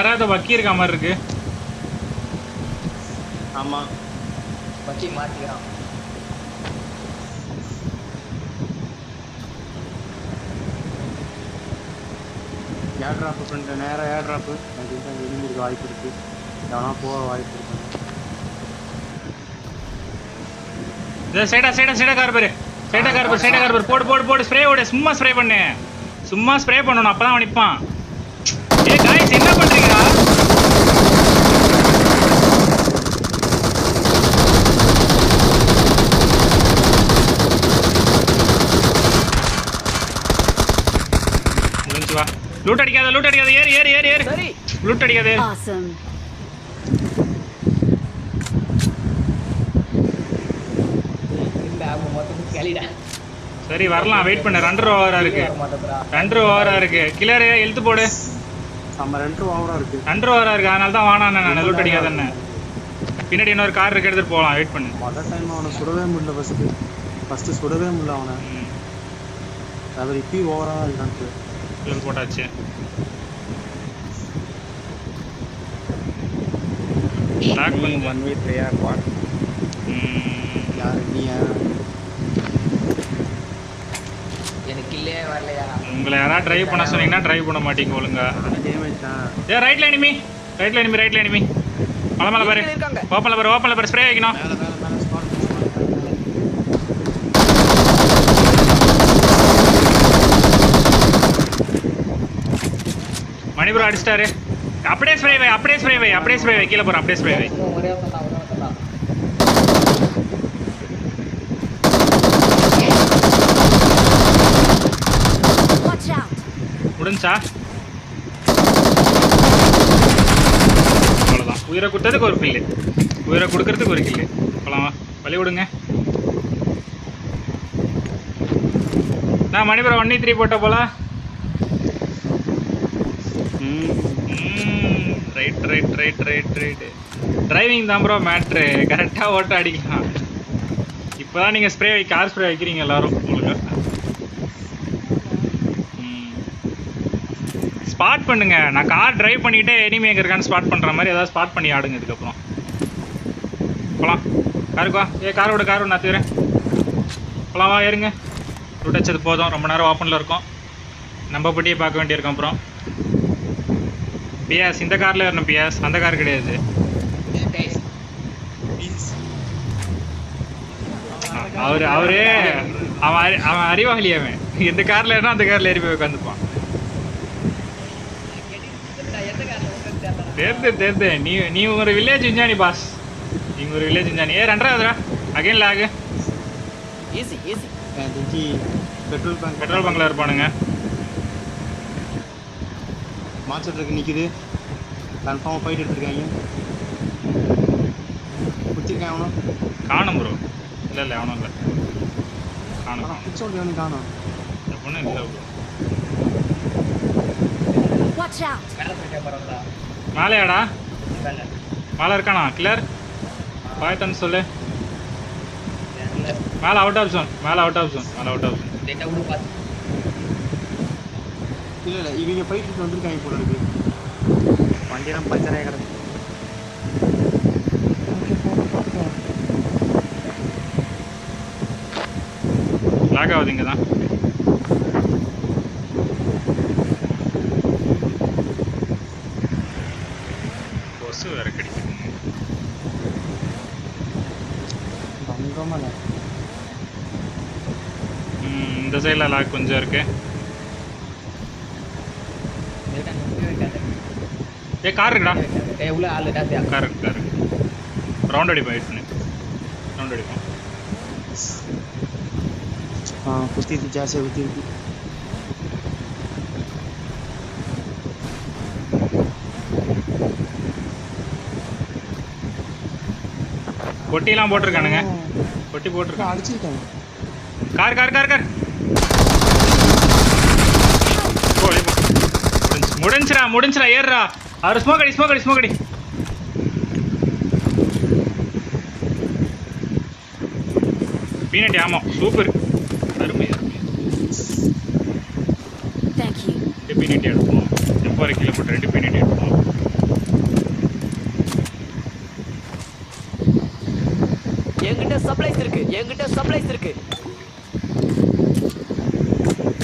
யாராவது வக்கி இருக்க மாதிரி இருக்கு. ஆமா வக்கி மாத்திக்கிறான். ஏர் டிராப் ஃப்ரெண்ட் நேரா ஏர் டிராப் எனக்கு இருக்க வாய்ப்பு இருக்கு. எவனா போக வாய்ப்பு இருக்கு. சைடா கார்பர் போடு போடு போடு ஸ்ப்ரே ஓடு. சும்மா ஸ்ப்ரே பண்ணு, சும்மா ஸ்ப்ரே பண்ணணும், அப்பதான் அவன் நிப்பான். ஏ गाइस என்ன பண்றீங்கடா? முடிஞ்சு வா. லூட் அடிக்காத ஏறு சரி லூட் அடிக்காத. Awesome. சரி வரலாம், வெயிட் பண்ணு. 2 ஓவரா இருக்கு. கிளியர் எழுத்து போடு. நம்ம 2 ஓவரா இருக்கு. அதனால தான் வானானே நான் லூட் அடிக்காதன்னு. பின்னாடி இன்னொரு கார் இருக்கு, எடுத்துட்டு போலாம். வெயிட் பண்ணு. மொதல் டைம் அவனை சுடவே முடியல. ஃபர்ஸ்ட் சுடவே முடியல அவனை. அவர் இப்பி ஓவரா இருக்கான்ட்டு கிளியர் போட்டாச்சு. ஸ்டாக் பண்ணு. 1v 3 பாட். யாரு நீயா? எனக்கு இல்லே வரலையா? உங்களை யாரா டிரைவ் பண்ண சொன்னீங்கன்னா டிரைவ் பண்ண மாட்டீங்க ஒழுங்கா. டேமேஜ் தான். ஏ ரைட்ல எனிமி. மலை பாரு. ஓபன்ல பாரு ஸ்ப்ரே வைக்கணும். மேல ஸ்பாட். மணிபுரம் அடிச்சிட்டாரு. அப்படியே ஸ்ப்ரே வை. கீழே போற அப்படியே ஸ்ப்ரே வை. ஒரே ஒருத்தன் Watch out. முடிஞ்சா? அவ்வளவுதான். உயிரை கொடுத்ததுக்கு ஒரு கில்லு, உயிரை கொடுக்கறதுக்கு ஒரு கில்லு. போலாமா? வழி விடுங்க. நான் மணிபுரம் 1v3 போட்ட போல. ரைட். டிரைவிங் தான் ப்ரோ மேட்ரு. கரெக்டாக ஓட்ட அடிக்கலாம். இப்போதான் நீங்கள் கார் ஸ்ப்ரே வைக்கிறீங்க எல்லாரும். உங்களுக்கு ஸ்பாட் பண்ணுங்க. நான் கார் டிரைவ் பண்ணிக்கிட்டே எனிமி எங்கே இருக்கான்னு ஸ்பாட் பண்ணுற மாதிரி ஏதாவது ஸ்பாட் பண்ணி ஆடுங்க. இதுக்கப்புறம் போகலாம். காருக்கு வா. கார் விடு நான் தீரேன். போகலாம் வா, ஏறுங்க. ரூட் வச்சது போதும். ரொம்ப நேரம் ஓப்பனில் இருக்கும். நம்ம பட்டியே பார்க்க வேண்டியிருக்கோம். அப்புறம் பியாஸ் இந்த காரில் ஏறணும். பியாஸ் அந்த கார் கிடையாது. அவன் அறிவாளி. அவன் எந்த காரில் ஏறினா அந்த காரில் ஏறி போய் உட்காந்துப்பான். தெரிந்து நீ ஒரு வில்லேஜ் விஞ்ஞானி பாஸ். நீங்க ஒரு வில்லேஜ் விஞ்ஞானி. 2ஆவதுரா அகைன் லாக். ஈஸி. பெட்ரோல் பங்க்ல இருப்பானுங்க. மார்க்கெட்டுக்கு நிக்குது. கன்ஃபார்மா ஃபைட் எடுத்துருக்காங்க. குத்திருக்கான் அவனும். காணும் ப்ரோ. இல்லை அவனும் இல்லை. காணும் பிச்சோடி காணும். ஒன்றும் இல்லை ப்ரோ. Watch out. மேலையாடா? மேலே இருக்கானா? கிளியர் பாய்த்தன்னு சொல்லு. மேலே அவுட் ஆஃப் ஜோன். இல்லை இவங்க ஃபைட்டுக்கு வந்திருக்காங்க போல இருக்கு. வண்டியெல்லாம் பஞ்சராக கிடக்கு. லாக் ஆகுது. இங்கே தான் கொசு வேற கிடைக்குது. இந்த சைடில் லாக் கொஞ்சம் இருக்கு. கார் இருக்குடா. கார் இருக்கு. ரவுண்ட் அடிப்போம். வெயிட் பண்ணு. ரவுண்ட் அடிப்போம். குத்திட்டு ஜாஸ்தியாக குத்திருக்கு. பொட்டிலாம் போட்டிருக்கானுங்க. பொட்டி போட்டிருக்கான். அடிச்சிருக்காங்க. கார் முடிஞ்சிரா. ஏறுறா. அவர் ஸ்மோக் அடி. பீனட் ஆமாம். சூப்பர். அருமை. Thank you. 2 பீனட் எடுப்போம். 2 கிலோ போட்டு 2 பீனட் எடுப்போம். சப்ளைஸ் இருக்கு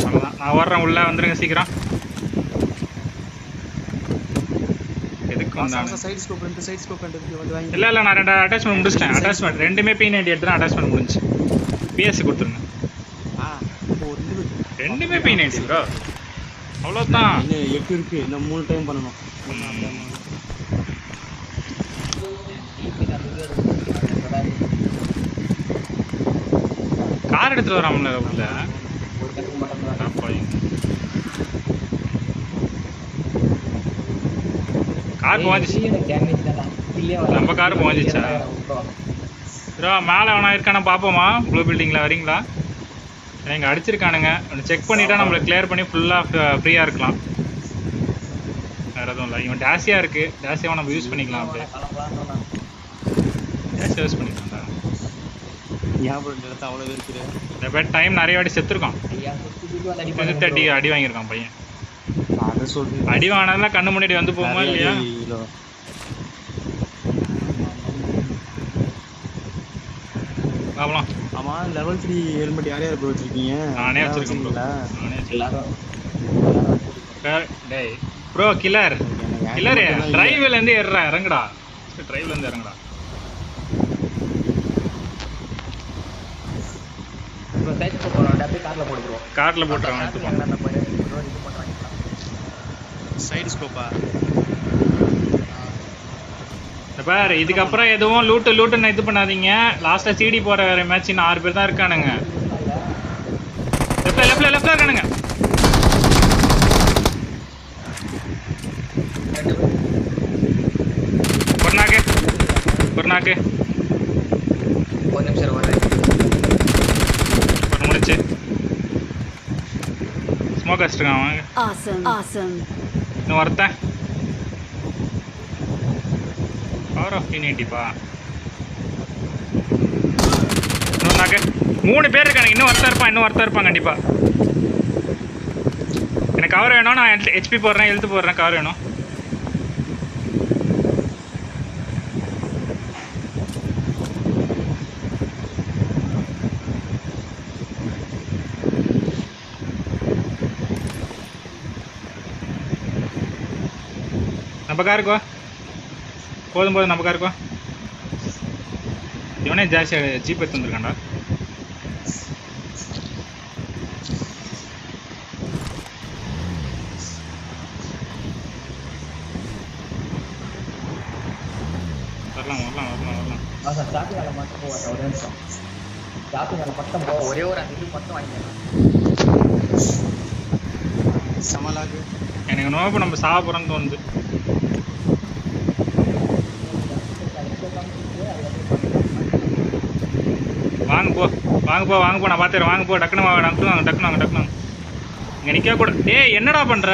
அவ்வளோதான், நான் ஓடுறேன். உள்ளே வந்துருங்க சீக்கிரம். எதுக்கு வந்தானு சைடு ஸ்கோப் இந்த சைடு ஸ்கோப் இருக்கு வந்து வாங்கி. இல்லை நான் 2 அட்டாச்மெண்ட் முடிச்சிட்டேன். அட்டாச்மெண்ட் ரெண்டுமே P90 எடுத்துனா அட்டாச்மெண்ட் முடிஞ்சு. PS கொடுத்துருங்க. இப்போ ரெண்டுமே P90 ப்ரோ. அவ்வளோதான். இன்னும் 8 இருக்கு. இன்னும் 3 டைம் பண்ணணும். கார் எடுத்துட்டு வராமல உள்ள. கார் போஞ்சிச்சு. நம்ம கார் போஞ்சிச்சா ப்ரோ? மேலே வேணா இருக்கானா பார்ப்போமா? ப்ளூ பில்டிங்கில் வரீங்களா? இங்கே அடிச்சிருக்கானுங்க. செக் பண்ணிட்டா நம்மளுக்கு கிளியர் பண்ணி ஃபுல்லாக ஃப்ரீயாக இருக்கலாம். வேறு எதுவும் இல்லை. இவன் டேஸியாக இருக்குது. டேஸியாவை நம்ம யூஸ் பண்ணிக்கலாம். அப்படியே டேஸியாக யூஸ் பண்ணிக்கலாம்டா. ஞாபகம் இந்த இடத்த அவ்வளோ இருக்குது. இந்த பேர் டைம் நிறைய வாட்டி செத்துருக்கான். 30 அடி வாங்கியிருக்கான் பையன். அதை சொல்றேன். அடி வாங்கினதுலாம் கண்ணு முன்னாடி வந்து போகுமா இல்லையா? பார்க்கலாம். ஆமா லெவல் 3 ஹெல்மெட் யார் யார் ப்ரோ வச்சிருக்கீங்க? நானே வச்சிருக்கேன் ப்ரோ. நானே வச்சிருக்கேன். டேய் ப்ரோ கில்லர் டிரைவ்ல இருந்து ஏறுறா. இறங்குடா. டிரைவ்ல இருந்து இறங்குடா. கார்ல போட்டுருவாங்க. எடுத்துப்பாங்க. சைடு ஸ்கோப்பா? பாரு இதுக்கப்புறம் எதுவும் லூட்டுன்னு இது பண்ணாதீங்க. லாஸ்ட்டாக CD போகிற மேட்ச் இன்னும் 6 பேர் தான் இருக்கானுங்க. லெஃப்ட்ல இருக்கானுங்க. ஒரு நாக்கு ஒரு நிமிஷம் வரேன். ஒரு முடிச்சு ஸ்மோக் அடிச்சிருக்கான் அவன். Awesome. இன்னும் ஒருத்தன். பவர் ஆஃப் P90பா. இன்னொரு நாக்கு. 3 பேர் இருக்காங்க. இன்னும் ஒருத்தர் இருப்பான் கண்டிப்பா. எனக்கு கவர் வேணும். நான் HP போடுறேன், எழுத்து போடுறேன். கவர் வேணும். நம்ம காருக்கு வா. போதும் நம்ம காருக்கு வா. இவனே ஜாஸ்தியாக ஜீப் எடுத்து வந்துருக்கான்டா. வரலாம். ஒரே ஒரு 5 மட்டும் வாங்கிக்கலாம். சமலாக்கு எனக்கு நோப்பு நம்ம சாப்பிட்றோன்னு தோணுது. வாங்க போ நான் பார்த்துறேன். வாங்க போ. டக்குனு வாங்க. இங்கே நிற்க கூட. டேய் என்னடா பண்ணுற?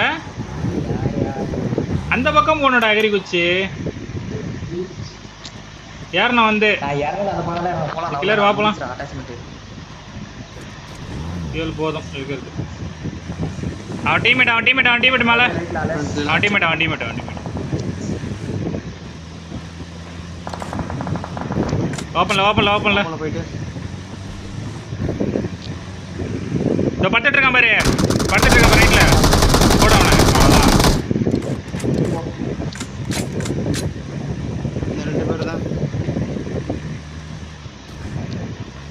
அந்த பக்கம் போனடா எகிரி குச்சி. யாருண்ணா வந்து கிளர் வா போலாம். இவள் போதும் இருக்கிறது. அவன் டீமேட் மேலே. அவன் டீமேட் ஓப்பன்ல போயிட்டு இதோ படுத்துட்டு இருக்கான் பாரு ரைட்ல. போட அவனை. அவ்வளோதான். இந்த 2 பேர் தான்.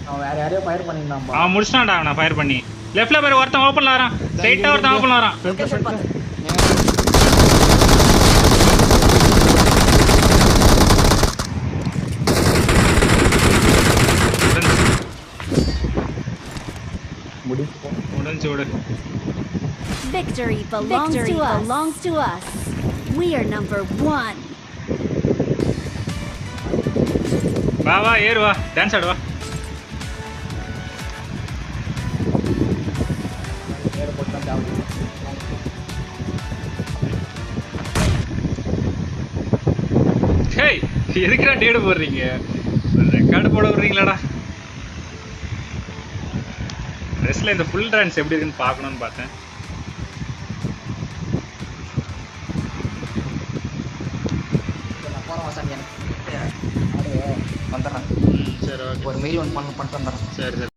அவன் வேற யாரையோ ஃபயர் பண்ணிருந்தான். அவன் முடிச்சிட்டான்டா. அவனை ஃபயர் பண்ணி லெஃப்ட்ல பாரு. ஒருத்தன் ஓப்பன்ல வரான். ஸ்ட்ரைட்டா ஒருத்தன் ஓப்பன்ல வரான். முடிஞ்சு விடு. Victory belongs to us. We are number 1. வா ஏறு வா. டான்ஸ் ஆடு வா. ஹேய் எதுக்குடா டேடு போடுறீங்க? ரெக்கார்டு போட விடுறீங்களாடா? ட்ரெஸ்ல இந்த ஃபுல் டான்ஸ் எப்படி இருக்குன்னு பார்க்கணும்னு பார்த்தேன். வந்துடுறேன். சரி ஓகே ஒரு மெயில் ஒன்று பண்ணிட்டு வந்துடுறேன். சரி சரி